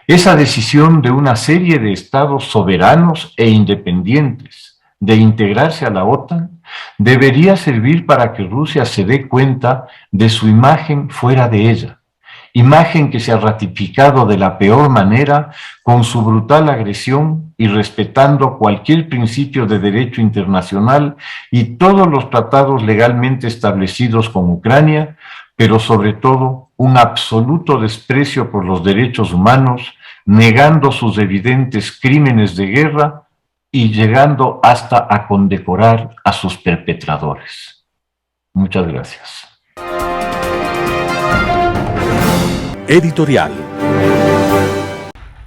Esa decisión de una serie de estados soberanos e independientes de integrarse a la OTAN debería servir para que Rusia se dé cuenta de su imagen fuera de ella imagen que se ha ratificado de la peor manera con su brutal agresión y respetando cualquier principio de derecho internacional y todos los tratados legalmente establecidos con Ucrania, pero sobre todo un absoluto desprecio por los derechos humanos, negando sus evidentes crímenes de guerra y llegando hasta a condecorar a sus perpetradores. Muchas gracias. Editorial.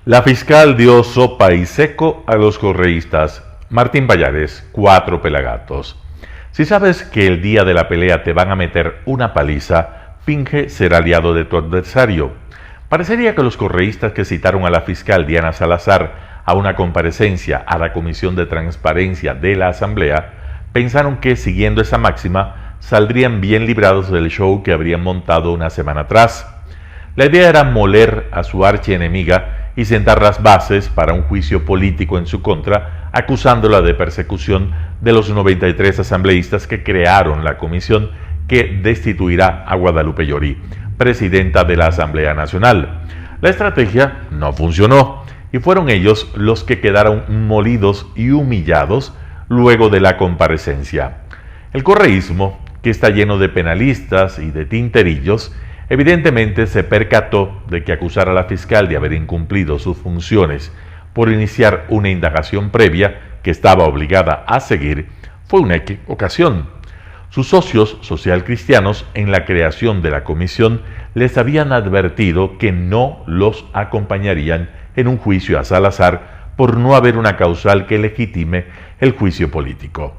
La fiscal dio sopa y seco a los correístas. Martín Pallares, 4 pelagatos. Si sabes que el día de la pelea te van a meter una paliza, finge ser aliado de tu adversario. Parecería que los correístas que citaron a la fiscal Diana Salazar a una comparecencia a la Comisión de Transparencia de la Asamblea pensaron que, siguiendo esa máxima, saldrían bien librados del show que habrían montado una semana atrás. La idea era moler a su archienemiga y sentar las bases para un juicio político en su contra, acusándola de persecución de los 93 asambleístas que crearon la comisión que destituirá a Guadalupe Llori, presidenta de la Asamblea Nacional. La estrategia no funcionó y fueron ellos los que quedaron molidos y humillados luego de la comparecencia. El correísmo, que está lleno de penalistas y de tinterillos, evidentemente se percató de que acusar a la fiscal de haber incumplido sus funciones por iniciar una indagación previa que estaba obligada a seguir fue una equivocación. Sus socios socialcristianos en la creación de la comisión les habían advertido que no los acompañarían en un juicio a Salazar por no haber una causal que legitime el juicio político.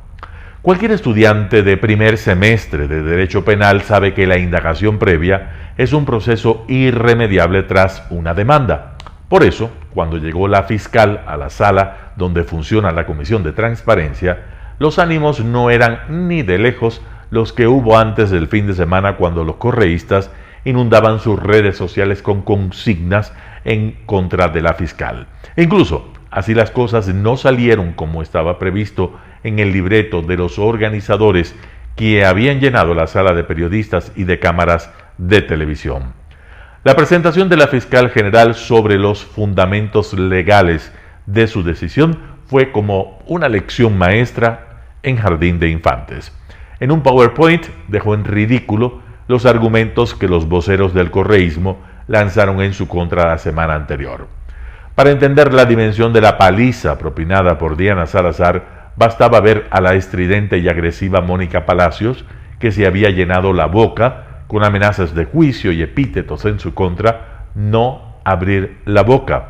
Cualquier estudiante de primer semestre de Derecho Penal sabe que la indagación previa es un proceso irremediable tras una demanda. Por eso, cuando llegó la fiscal a la sala donde funciona la Comisión de Transparencia, los ánimos no eran ni de lejos los que hubo antes del fin de semana cuando los correístas inundaban sus redes sociales con consignas en contra de la fiscal. E incluso, así las cosas no salieron como estaba previsto en el libreto de los organizadores que habían llenado la sala de periodistas y de cámaras de televisión. La presentación de la fiscal general sobre los fundamentos legales de su decisión fue como una lección maestra en jardín de infantes. En un PowerPoint dejó en ridículo los argumentos que los voceros del correísmo lanzaron en su contra la semana anterior. Para entender la dimensión de la paliza propinada por Diana Salazar, bastaba ver a la estridente y agresiva Mónica Palacios, que se había llenado la boca con amenazas de juicio y epítetos en su contra, no abrir la boca.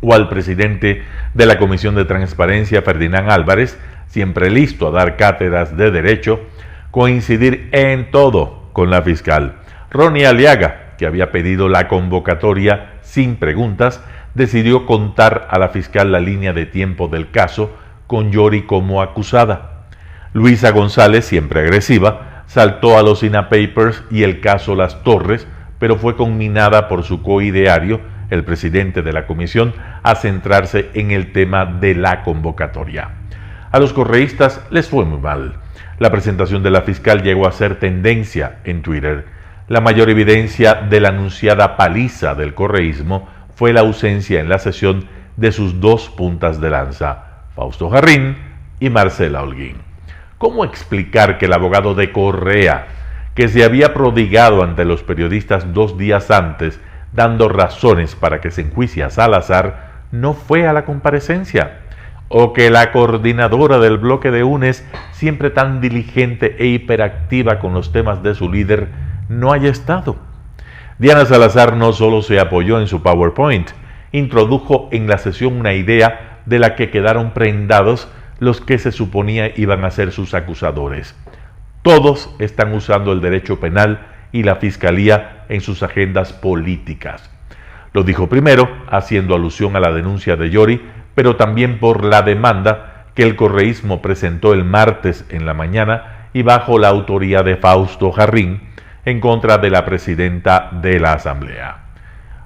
O al presidente de la Comisión de Transparencia, Ferdinand Álvarez, siempre listo a dar cátedras de derecho, coincidir en todo con la fiscal. Ronnie Aliaga, que había pedido la convocatoria sin preguntas, decidió contar a la fiscal la línea de tiempo del caso con Llori como acusada. Luisa González, siempre agresiva, saltó a los INA Papers y el caso Las Torres, pero fue conminada por su coideario, el presidente de la comisión, a centrarse en el tema de la convocatoria. A los correístas les fue muy mal. La presentación de la fiscal llegó a ser tendencia en Twitter. La mayor evidencia de la anunciada paliza del correísmo fue la ausencia en la sesión de sus dos puntas de lanza, Fausto Jarrín y Marcela Holguín. ¿Cómo explicar que el abogado de Correa, que se había prodigado ante los periodistas 2 días antes, dando razones para que se enjuicie a Salazar, no fue a la comparecencia? ¿O que la coordinadora del bloque de UNES, siempre tan diligente e hiperactiva con los temas de su líder, no haya estado? Diana Salazar no solo se apoyó en su PowerPoint, introdujo en la sesión una idea de la que quedaron prendados los que se suponía iban a ser sus acusadores. Todos están usando el derecho penal y la fiscalía en sus agendas políticas. Lo dijo primero, haciendo alusión a la denuncia de Llori, pero también por la demanda que el correísmo presentó el martes en la mañana y bajo la autoría de Fausto Jarrín en contra de la presidenta de la Asamblea.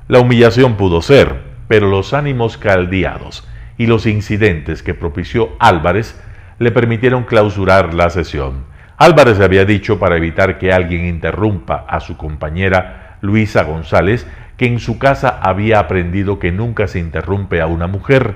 La humillación pudo ser, pero los ánimos caldeados y los incidentes que propició Álvarez le permitieron clausurar la sesión. Álvarez había dicho, para evitar que alguien interrumpa a su compañera, Luisa González, que en su casa había aprendido que nunca se interrumpe a una mujer.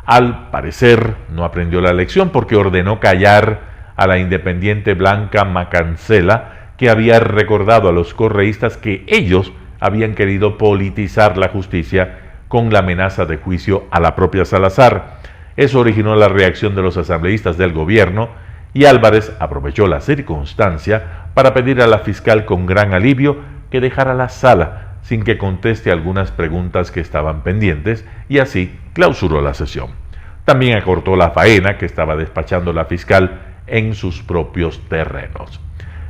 Al parecer no aprendió la lección porque ordenó callar a la independiente Blanca Macancela, que había recordado a los correístas que ellos habían querido politizar la justicia con la amenaza de juicio a la propia Salazar. Eso originó la reacción de los asambleístas del gobierno y Álvarez aprovechó la circunstancia para pedir a la fiscal con gran alivio que dejara la sala sin que conteste algunas preguntas que estaban pendientes y así clausuró la sesión. También acortó la faena que estaba despachando la fiscal en sus propios terrenos.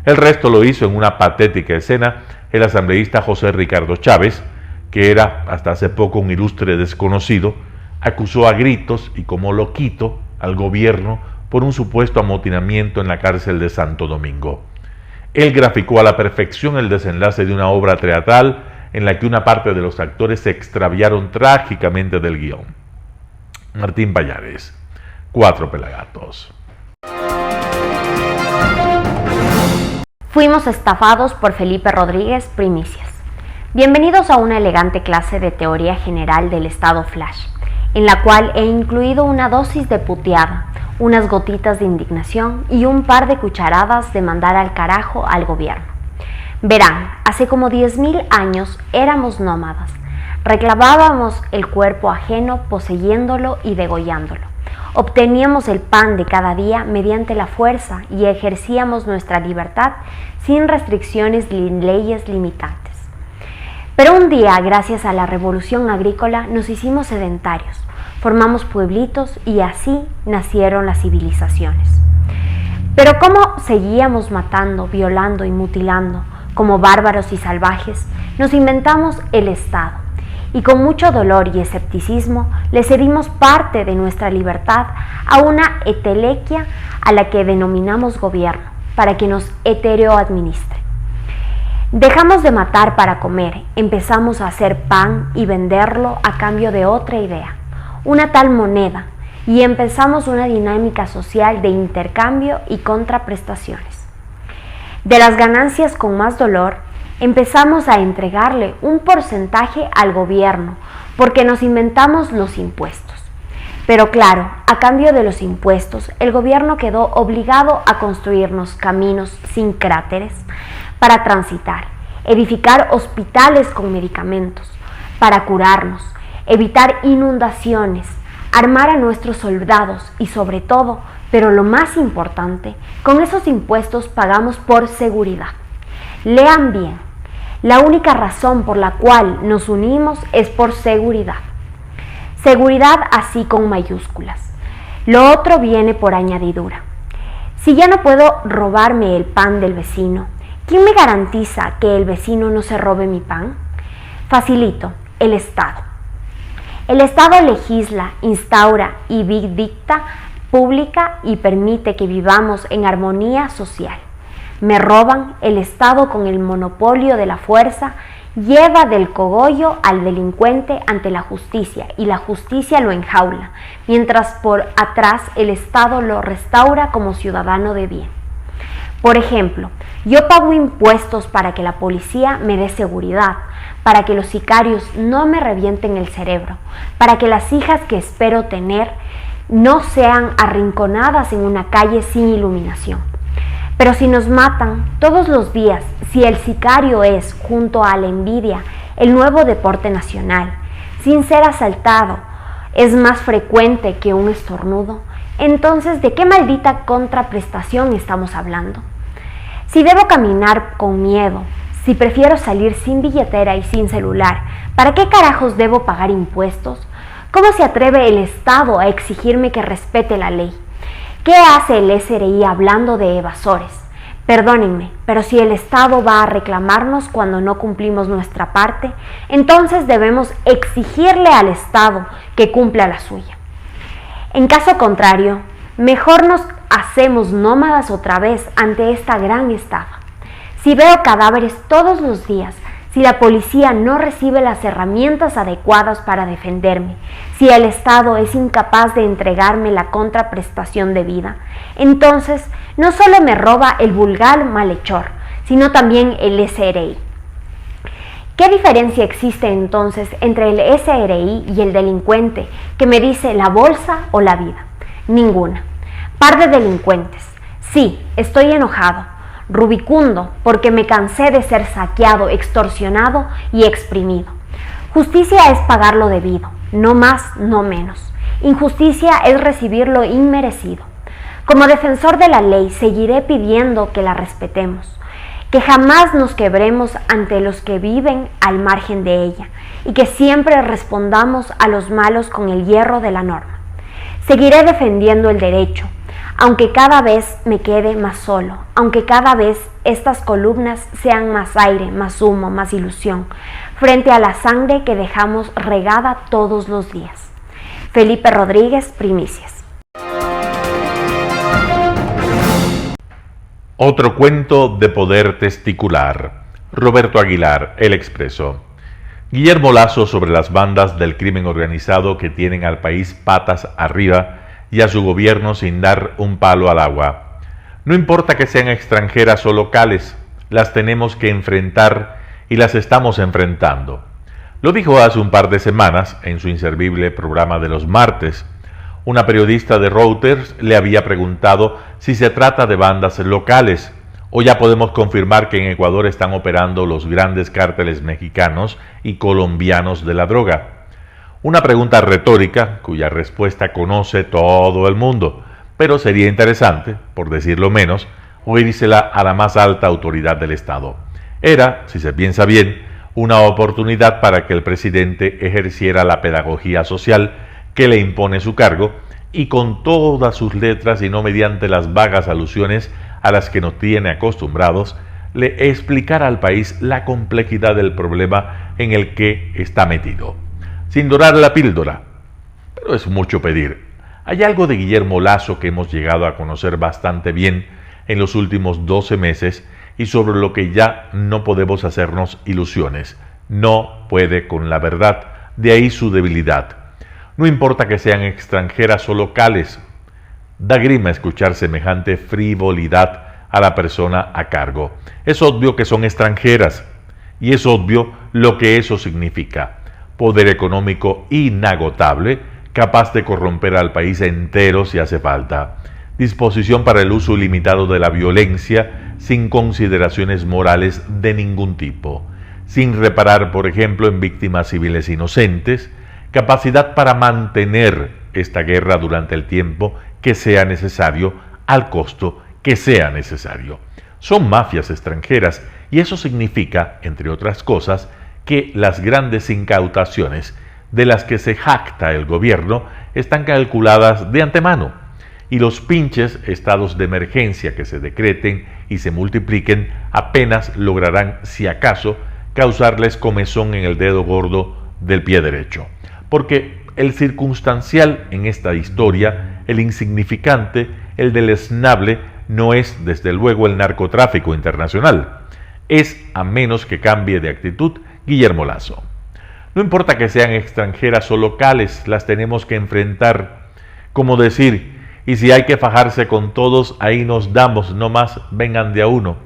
El resto lo hizo en una patética escena el asambleísta José Ricardo Chávez, que era hasta hace poco un ilustre desconocido, acusó a gritos y como loquito al gobierno por un supuesto amotinamiento en la cárcel de Santo Domingo. Él graficó a la perfección el desenlace de una obra teatral en la que una parte de los actores se extraviaron trágicamente del guión. Martín Pallares, 4 Pelagatos. Fuimos estafados por Felipe Rodríguez, primicias. Bienvenidos a una elegante clase de teoría general del estado flash, en la cual he incluido una dosis de puteada, unas gotitas de indignación y un par de cucharadas de mandar al carajo al gobierno. Verán, hace como 10.000 años éramos nómadas. Reclamábamos el cuerpo ajeno poseyéndolo y degollándolo. Obteníamos el pan de cada día mediante la fuerza y ejercíamos nuestra libertad sin restricciones ni leyes limitantes. Pero un día, gracias a la revolución agrícola, nos hicimos sedentarios, formamos pueblitos y así nacieron las civilizaciones. Pero ¿cómo seguíamos matando, violando y mutilando? Como bárbaros y salvajes, nos inventamos el Estado y con mucho dolor y escepticismo le cedimos parte de nuestra libertad a una entelequia a la que denominamos gobierno, para que nos heteroadministre. Dejamos de matar para comer, empezamos a hacer pan y venderlo a cambio de otra idea, una tal moneda, y empezamos una dinámica social de intercambio y contraprestaciones. De las ganancias con más dolor, empezamos a entregarle un porcentaje al gobierno porque nos inventamos los impuestos. Pero claro, a cambio de los impuestos, el gobierno quedó obligado a construirnos caminos sin cráteres para transitar, edificar hospitales con medicamentos para curarnos, evitar inundaciones, armar a nuestros soldados y sobre todo, pero lo más importante, con esos impuestos pagamos por seguridad. Lean bien, la única razón por la cual nos unimos es por seguridad. Seguridad así con mayúsculas. Lo otro viene por añadidura. Si ya no puedo robarme el pan del vecino, ¿quién me garantiza que el vecino no se robe mi pan? Facilito, el Estado. El Estado legisla, instaura y dicta pública y permite que vivamos en armonía social. Me roban, el Estado con el monopolio de la fuerza lleva del cogollo al delincuente ante la justicia y la justicia lo enjaula, mientras por atrás el Estado lo restaura como ciudadano de bien. Por ejemplo, yo pago impuestos para que la policía me dé seguridad, para que los sicarios no me revienten el cerebro, para que las hijas que espero tener no sean arrinconadas en una calle sin iluminación. Pero si nos matan todos los días, si el sicario es, junto a la envidia, el nuevo deporte nacional, sin ser asaltado, es más frecuente que un estornudo, entonces ¿de qué maldita contraprestación estamos hablando? Si debo caminar con miedo, si prefiero salir sin billetera y sin celular, ¿para qué carajos debo pagar impuestos? ¿Cómo se atreve el Estado a exigirme que respete la ley? ¿Qué hace el SRI hablando de evasores? Perdónenme, pero si el Estado va a reclamarnos cuando no cumplimos nuestra parte, entonces debemos exigirle al Estado que cumpla la suya. En caso contrario, mejor nos hacemos nómadas otra vez ante esta gran estafa. Si veo cadáveres todos los días, si la policía no recibe las herramientas adecuadas para defenderme, si el Estado es incapaz de entregarme la contraprestación de vida, entonces no solo me roba el vulgar malhechor, sino también el SRI. ¿Qué diferencia existe entonces entre el SRI y el delincuente que me dice la bolsa o la vida? Ninguna. Par de delincuentes. Sí, estoy enojado, rubicundo, porque me cansé de ser saqueado, extorsionado y exprimido. Justicia es pagar lo debido, no más, no menos. Injusticia es recibir lo inmerecido. Como defensor de la ley, seguiré pidiendo que la respetemos, que jamás nos quebremos ante los que viven al margen de ella y que siempre respondamos a los malos con el hierro de la norma. Seguiré defendiendo el derecho, aunque cada vez me quede más solo, aunque cada vez estas columnas sean más aire, más humo, más ilusión, frente a la sangre que dejamos regada todos los días. Felipe Rodríguez, Primicias. Otro cuento de poder testicular. Roberto Aguilar, El Expreso. Guillermo Lasso sobre las bandas del crimen organizado que tienen al país patas arriba y a su gobierno sin dar un palo al agua. No importa que sean extranjeras o locales, las tenemos que enfrentar y las estamos enfrentando. Lo dijo hace un par de semanas en su inservible programa de los martes. Una periodista de Reuters le había preguntado si se trata de bandas locales o ya podemos confirmar que en Ecuador están operando los grandes cárteles mexicanos y colombianos de la droga. Una pregunta retórica cuya respuesta conoce todo el mundo, pero sería interesante, por decirlo menos, oírsela a la más alta autoridad del Estado. Era, si se piensa bien, una oportunidad para que el presidente ejerciera la pedagogía social que le impone su cargo y con todas sus letras y no mediante las vagas alusiones a las que nos tiene acostumbrados, le explicara al país la complejidad del problema en el que está metido. Sin dorar la píldora, pero es mucho pedir. Hay algo de Guillermo Lasso que hemos llegado a conocer bastante bien en los últimos 12 meses y sobre lo que ya no podemos hacernos ilusiones. No puede con la verdad, de ahí su debilidad. No importa que sean extranjeras o locales. Da grima escuchar semejante frivolidad a la persona a cargo. Es obvio que son extranjeras y es obvio lo que eso significa. Poder económico inagotable, capaz de corromper al país entero si hace falta. Disposición para el uso ilimitado de la violencia sin consideraciones morales de ningún tipo. Sin reparar, por ejemplo, en víctimas civiles inocentes. Capacidad para mantener esta guerra durante el tiempo que sea necesario, al costo que sea necesario. Son mafias extranjeras y eso significa, entre otras cosas, que las grandes incautaciones de las que se jacta el gobierno están calculadas de antemano y los pinches estados de emergencia que se decreten y se multipliquen apenas lograrán, si acaso, causarles comezón en el dedo gordo del pie derecho. Porque el circunstancial en esta historia, el insignificante, el deleznable, no es desde luego el narcotráfico internacional. Es, a menos que cambie de actitud, Guillermo Lasso. No importa que sean extranjeras o locales, las tenemos que enfrentar. Como decir, y si hay que fajarse con todos, ahí nos damos, no más vengan de a uno.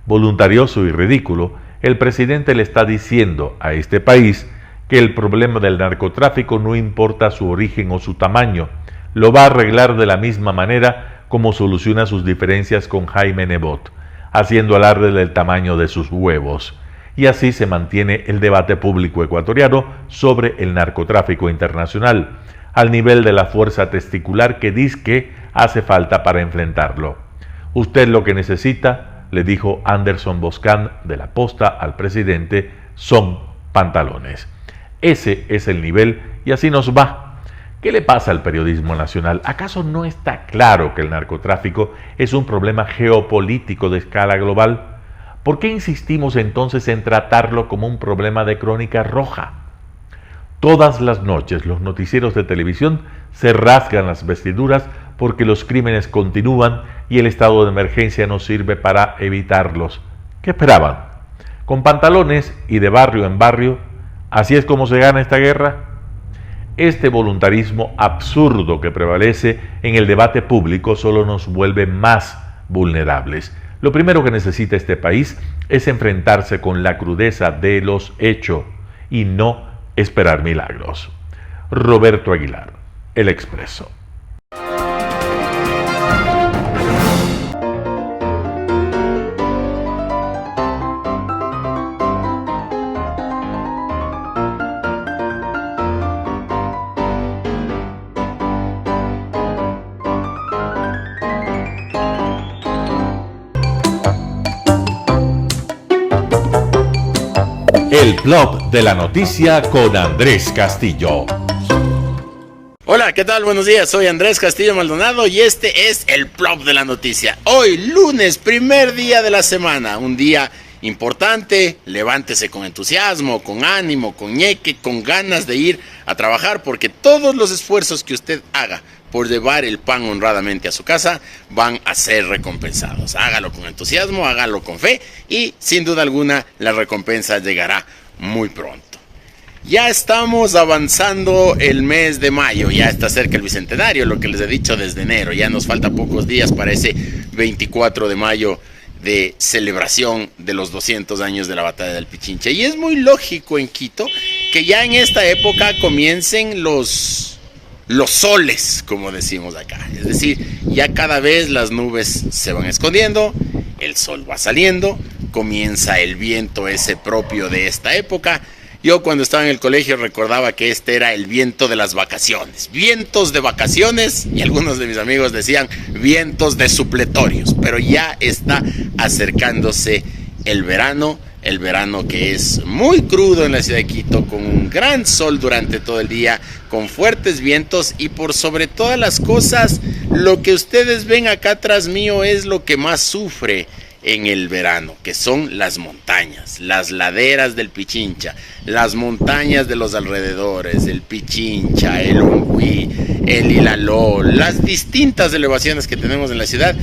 Voluntarioso y ridículo, el presidente le está diciendo a este país que el problema del narcotráfico no importa su origen o su tamaño, lo va a arreglar de la misma manera como soluciona sus diferencias con Jaime Nebot, haciendo alarde del tamaño de sus huevos. Y así se mantiene el debate público ecuatoriano sobre el narcotráfico internacional, al nivel de la fuerza testicular que dizque hace falta para enfrentarlo. Usted lo que necesita, le dijo Anderson Boscan de La Posta al presidente, son pantalones. Ese es el nivel y así nos va. ¿Qué le pasa al periodismo nacional? ¿Acaso no está claro que el narcotráfico es un problema geopolítico de escala global? ¿Por qué insistimos entonces en tratarlo como un problema de crónica roja? Todas las noches los noticieros de televisión se rasgan las vestiduras porque los crímenes continúan y el estado de emergencia no sirve para evitarlos. ¿Qué esperaban? Con pantalones y de barrio en barrio, ¿así es como se gana esta guerra? Este voluntarismo absurdo que prevalece en el debate público solo nos vuelve más vulnerables. Lo primero que necesita este país es enfrentarse con la crudeza de los hechos y no esperar milagros. Roberto Aguilar, El Expreso. El blog de la noticia con Andrés Castillo. Hola, ¿qué tal? Buenos días, soy Andrés Castillo Maldonado y este es el blog de la noticia. Hoy, lunes, primer día de la semana, un día importante. Levántese con entusiasmo, con ánimo, con ñeque, con ganas de ir a trabajar, porque todos los esfuerzos que usted haga por llevar el pan honradamente a su casa van a ser recompensados. Hágalo con entusiasmo, hágalo con fe y sin duda alguna la recompensa llegará muy pronto. Ya estamos avanzando el mes de mayo, ya está cerca el Bicentenario, lo que les he dicho desde enero. Ya nos falta pocos días para ese 24 de mayo de celebración de los 200 años de la Batalla del Pichincha. Y es muy lógico en Quito que ya en esta época comiencen los soles, como decimos acá. Es decir, ya cada vez las nubes se van escondiendo, el sol va saliendo, comienza el viento ese propio de esta época. Yo cuando estaba en el colegio recordaba que este era el viento de las vacaciones, vientos de vacaciones, y algunos de mis amigos decían vientos de supletorios, pero ya está acercándose el verano que es muy crudo en la ciudad de Quito, con un gran sol durante todo el día, con fuertes vientos y por sobre todas las cosas, lo que ustedes ven acá atrás mío es lo que más sufre en el verano, que son las montañas, las laderas del Pichincha, las montañas de los alrededores, el Pichincha, el Ongüí, el Ilaló, las distintas elevaciones que tenemos en la ciudad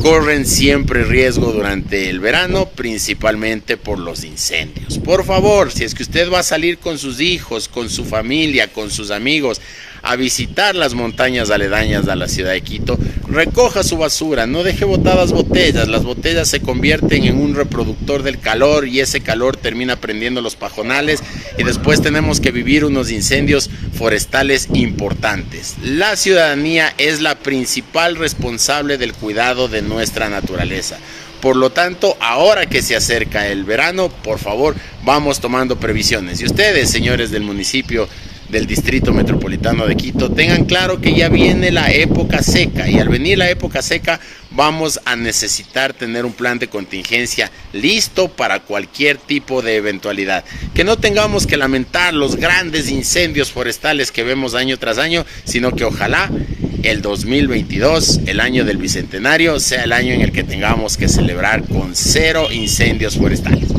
corren siempre riesgo durante el verano, principalmente por los incendios. Por favor, si es que usted va a salir con sus hijos, con su familia, con sus amigos, a visitar las montañas aledañas a la ciudad de Quito, recoja su basura, no deje botadas botellas. Las botellas se convierten en un reproductor del calor y ese calor termina prendiendo los pajonales y después tenemos que vivir unos incendios forestales importantes. La ciudadanía es la principal responsable del cuidado de nuestra naturaleza. Por lo tanto, ahora que se acerca el verano, por favor, vamos tomando previsiones. Y ustedes, señores del municipio, del Distrito Metropolitano de Quito, tengan claro que ya viene la época seca y al venir la época seca vamos a necesitar tener un plan de contingencia listo para cualquier tipo de eventualidad. Que no tengamos que lamentar los grandes incendios forestales que vemos año tras año, sino que ojalá el 2022, el año del Bicentenario, sea el año en el que tengamos que celebrar con 0 incendios forestales.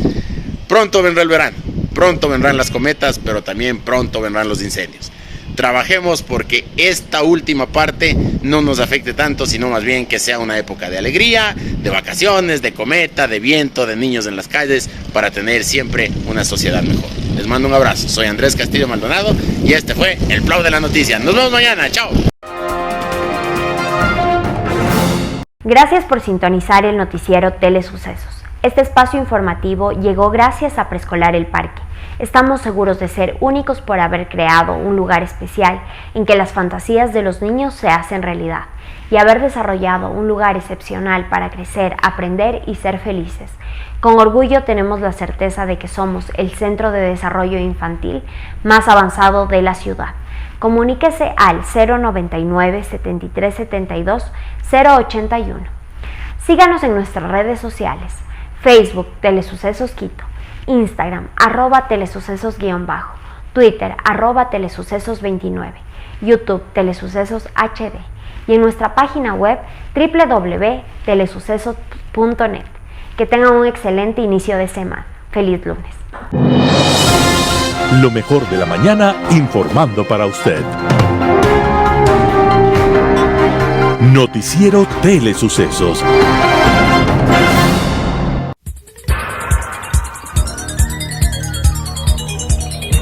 Pronto vendrá el verano. Pronto vendrán las cometas, pero también pronto vendrán los incendios. Trabajemos porque esta última parte no nos afecte tanto, sino más bien que sea una época de alegría, de vacaciones, de cometa, de viento, de niños en las calles, para tener siempre una sociedad mejor. Les mando un abrazo. Soy Andrés Castillo Maldonado y este fue el blog de la noticia. Nos vemos mañana. Chao. Gracias por sintonizar el noticiero Telesucesos. Este espacio informativo llegó gracias a Preescolar El Parque. Estamos seguros de ser únicos por haber creado un lugar especial en que las fantasías de los niños se hacen realidad y haber desarrollado un lugar excepcional para crecer, aprender y ser felices. Con orgullo tenemos la certeza de que somos el centro de desarrollo infantil más avanzado de la ciudad. Comuníquese al 099 7372 081. Síganos en nuestras redes sociales. Facebook, Telesucesos Quito, Instagram, @telesucesos_, Twitter, @telesucesos29, YouTube, Telesucesos HD y en nuestra página web www.telesucesos.net. Que tengan un excelente inicio de semana. Feliz lunes. Lo mejor de la mañana informando para usted. Noticiero Telesucesos.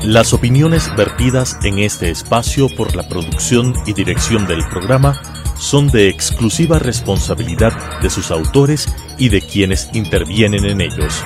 Las opiniones vertidas en este espacio por la producción y dirección del programa son de exclusiva responsabilidad de sus autores y de quienes intervienen en ellos.